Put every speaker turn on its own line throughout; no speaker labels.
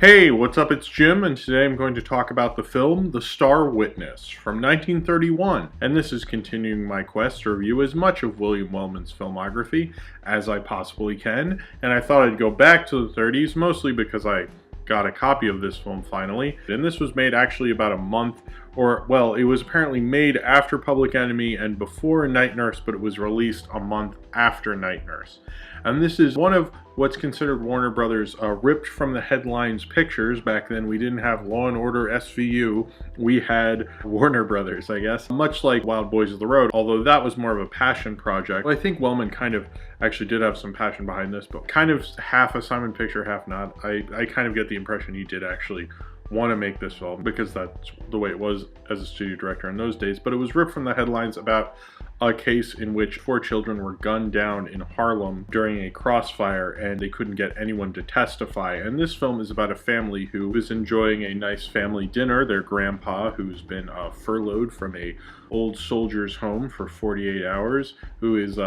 Hey, what's up? It's Jim, and today I'm going to talk about the film The Star Witness from 1931. And this is continuing my quest to review as much of William Wellman's filmography as I possibly can. And I thought I'd go back to the 30s, mostly because I got a copy of this film finally. And this was made actually about a month, it was apparently made after Public Enemy and before Night Nurse, but it was released a month after Night Nurse. And this is one of what's considered Warner Brothers ripped from the headlines pictures. Back then we didn't have Law and Order SVU, we had Warner Brothers, I guess. Much like Wild Boys of the Road, although that was more of a passion project. I think Wellman kind of actually did have some passion behind this, but kind of half a Simon picture, half not. I kind of get the impression he did actually want to make this film because that's the way it was as a studio director in those days. But it was ripped from the headlines about a case in which 4 children were gunned down in Harlem during a crossfire and they couldn't get anyone to testify. And this film is about a family who is enjoying a nice family dinner. Their grandpa, who's been furloughed from a old soldier's home for 48 hours, who is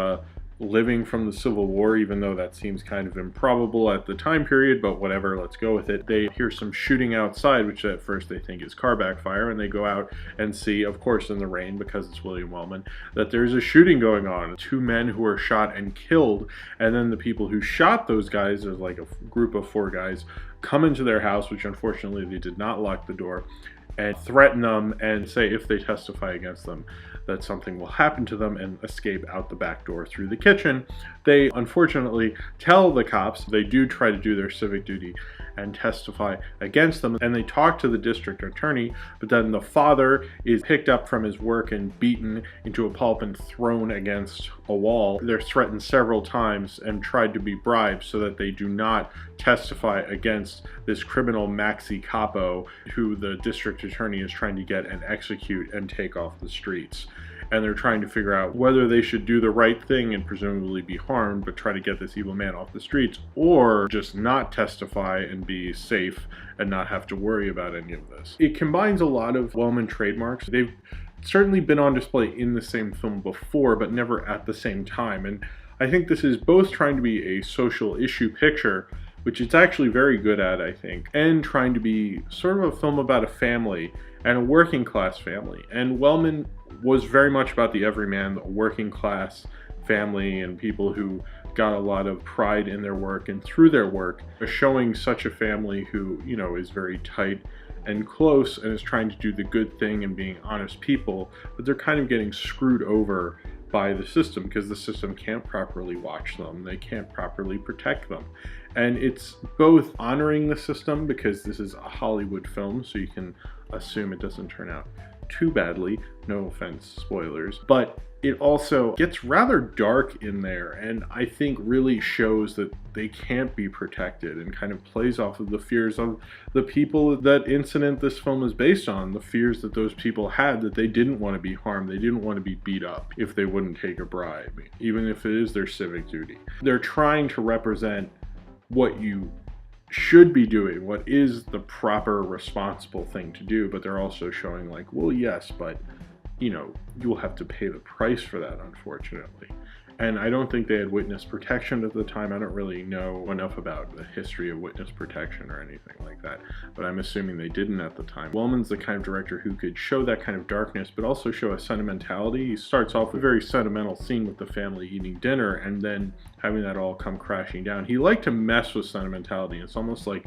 living from the Civil War, even though that seems kind of improbable at the time period, but whatever, let's go with it. They hear some shooting outside, which at first they think is car backfire, and they go out and see, of course in the rain, because it's William Wellman, that there's a shooting going on. 2 men who are shot and killed, and then the people who shot those guys, there's like a group of 4 guys, come into their house, which unfortunately they did not lock the door, and threaten them and say if they testify against them that something will happen to them and escape out the back door through the kitchen. They unfortunately tell the cops. They do try to do their civic duty and testify against them, and they talk to the district attorney, but then the father is picked up from his work and beaten into a pulp and thrown against a wall. They're threatened several times and tried to be bribed so that they do not testify against this criminal Maxi Capo, who the district attorney is trying to get and execute and take off the streets. And they're trying to figure out whether they should do the right thing and presumably be harmed, but try to get this evil man off the streets, or just not testify and be safe and not have to worry about any of this. It combines a lot of Wellman trademarks. They've certainly been on display in the same film before, but never at the same time. And I think this is both trying to be a social issue picture, which it's actually very good at, I think, and trying to be sort of a film about a family and a working class family. And Wellman was very much about the everyman, the working class family, and people who got a lot of pride in their work and through their work, showing such a family who, you know, is very tight and close and is trying to do the good thing and being honest people, but they're kind of getting screwed over by the system because the system can't properly watch them, they can't properly protect them. And it's both honoring the system, because this is a Hollywood film, so you can assume it doesn't turn out too badly, no offense, spoilers, but it also gets rather dark in there, and I think really shows that they can't be protected, and kind of plays off of the fears of the people that incident this film is based on, the fears that those people had, that they didn't want to be harmed, they didn't want to be beat up if they wouldn't take a bribe, even if it is their civic duty. They're trying to represent what you should be doing, what is the proper responsible thing to do, but they're also showing like, well, yes, but you know, you'll have to pay the price for that, unfortunately. And I don't think they had witness protection at the time. I don't really know enough about the history of witness protection or anything like that, but I'm assuming they didn't at the time. Wellman's the kind of director who could show that kind of darkness, but also show a sentimentality. He starts off with a very sentimental scene with the family eating dinner, and then having that all come crashing down. He liked to mess with sentimentality. It's almost like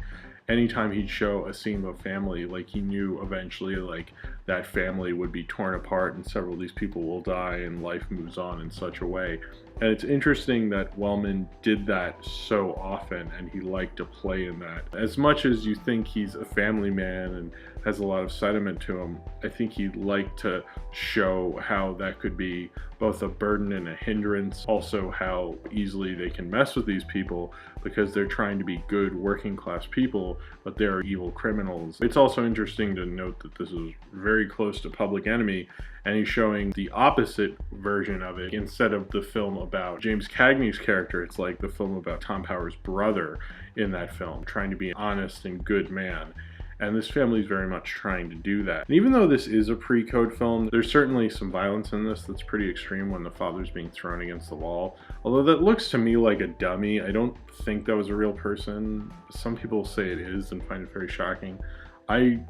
anytime he'd show a scene of a family, like he knew eventually like that family would be torn apart and several of these people will die and life moves on in such a way. And it's interesting that Wellman did that so often, and he liked to play in that. As much as you think he's a family man and has a lot of sentiment to him, I think he'd like to show how that could be both a burden and a hindrance, also how easily they can mess with these people because they're trying to be good working class people, but they're evil criminals. It's also interesting to note that this is very close to Public Enemy, and he's showing the opposite version of it. Instead of the film about James Cagney's character, it's like the film about Tom Power's brother in that film, trying to be an honest and good man. And this family is very much trying to do that. And even though this is a pre-code film, there's certainly some violence in this that's pretty extreme when the father's being thrown against the wall. Although that looks to me like a dummy. I don't think that was a real person. Some people say it is and find it very shocking. I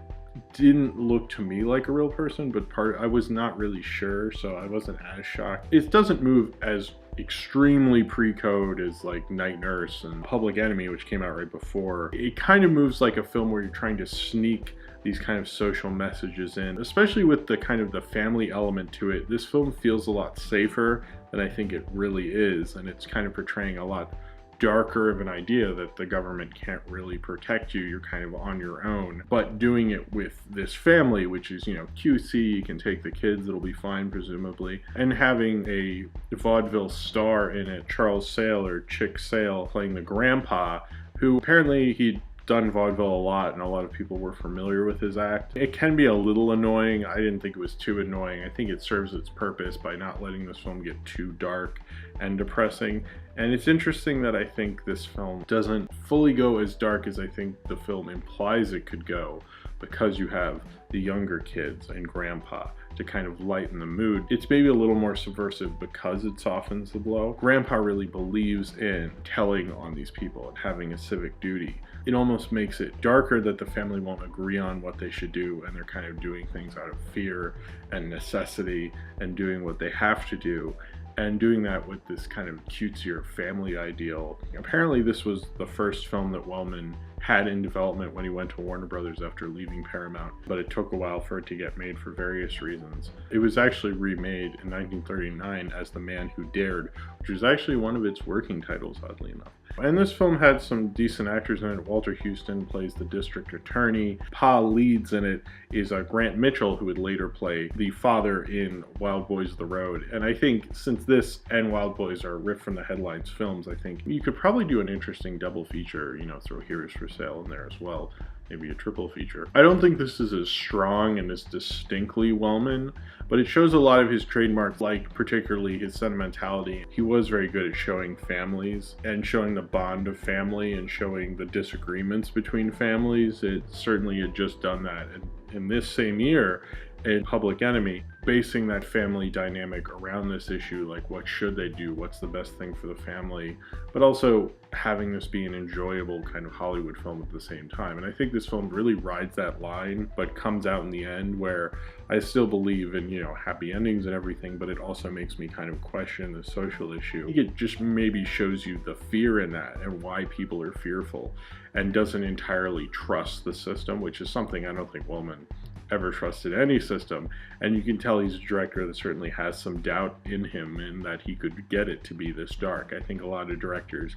didn't look to me like a real person, but I was not really sure, so I wasn't as shocked. It doesn't move as extremely pre-code as like Night Nurse and Public Enemy, which came out right before. It kind of moves like a film where you're trying to sneak these kind of social messages in, especially with the kind of the family element to it. This film feels a lot safer than I think it really is, and it's kind of portraying a lot darker of an idea that the government can't really protect you, you're kind of on your own, but doing it with this family, which is, you know, QC, you can take the kids, it'll be fine presumably, and having a vaudeville star in it, Charles Sale or Chick Sale, playing the grandpa, who apparently he'd done vaudeville a lot and a lot of people were familiar with his act. It can be a little annoying. I didn't think it was too annoying. I think it serves its purpose by not letting this film get too dark and depressing. And it's interesting that I think this film doesn't fully go as dark as I think the film implies it could go, because you have the younger kids and grandpa to kind of lighten the mood. It's maybe a little more subversive because it softens the blow. Grandpa really believes in telling on these people and having a civic duty. It almost makes it darker that the family won't agree on what they should do, and they're kind of doing things out of fear and necessity and doing what they have to do, and doing that with this kind of cutesier family ideal. Apparently this was the first film that Wellman had in development when he went to Warner Brothers after leaving Paramount, but it took a while for it to get made for various reasons. It was actually remade in 1939 as The Man Who Dared, which was actually one of its working titles, oddly enough. And this film had some decent actors in it. Walter Houston plays the district attorney. Pa leads in it is Grant Mitchell, who would later play the father in Wild Boys of the Road. And I think since this and Wild Boys are ripped from the Headlines films, I think you could probably do an interesting double feature, you know, throw Heroes for Sale in there as well. Maybe a triple feature. I don't think this is as strong and as distinctly Wellman, but it shows a lot of his trademarks, like particularly his sentimentality. He was very good at showing families and showing the bond of family and showing the disagreements between families. It certainly had just done that in this same year in Public Enemy, basing that family dynamic around this issue, like what should they do, what's the best thing for the family, but also having this be an enjoyable kind of Hollywood film at the same time. And I think this film really rides that line, but comes out in the end where I still believe in, you know, happy endings and everything, but it also makes me kind of question the social issue. I think it just maybe shows you the fear in that and why people are fearful, and doesn't entirely trust the system, which is something I don't think Wellman ever trusted any system. And you can tell he's a director that certainly has some doubt in him and that he could get it to be this dark. I think a lot of directors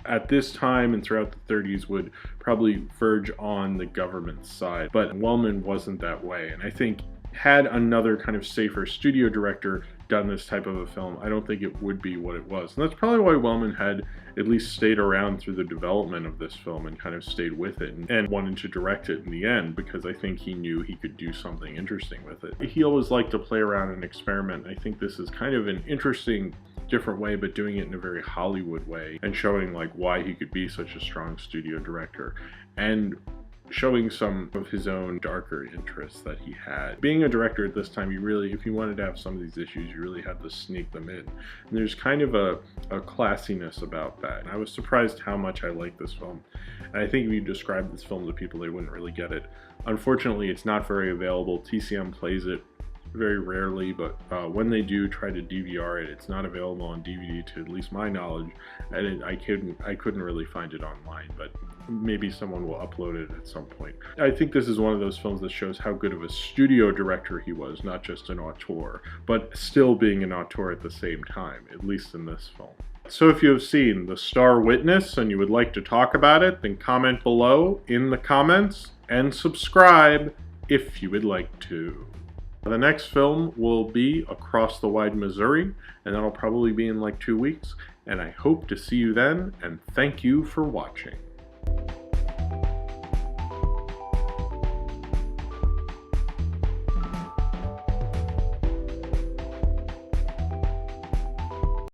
at this time and throughout the 30s would probably verge on the government side, but Wellman wasn't that way. And I think had another kind of safer studio director done this type of a film, I don't think it would be what it was. And that's probably why Wellman had at least stayed around through the development of this film and kind of stayed with it and wanted to direct it in the end, because I think he knew he could do something interesting with it. He always liked to play around and experiment. I think this is kind of an interesting, different way, but doing it in a very Hollywood way and showing like why he could be such a strong studio director, and showing some of his own darker interests that he had. Being a director at this time, you really, if you wanted to have some of these issues, you really had to sneak them in. And there's kind of a classiness about that. And I was surprised how much I liked this film. And I think if you describe this film to people, they wouldn't really get it. Unfortunately, it's not very available. TCM plays it very rarely, but when they do try to DVR it, it's not available on DVD to at least my knowledge, and I couldn't really find it online, but maybe someone will upload it at some point. I think this is one of those films that shows how good of a studio director he was, not just an auteur, but still being an auteur at the same time, at least in this film. So if you have seen The Star Witness and you would like to talk about it, then comment below in the comments and subscribe if you would like to. The next film will be Across the Wide Missouri, and that'll probably be in like 2 weeks, and I hope to see you then, and thank you for watching.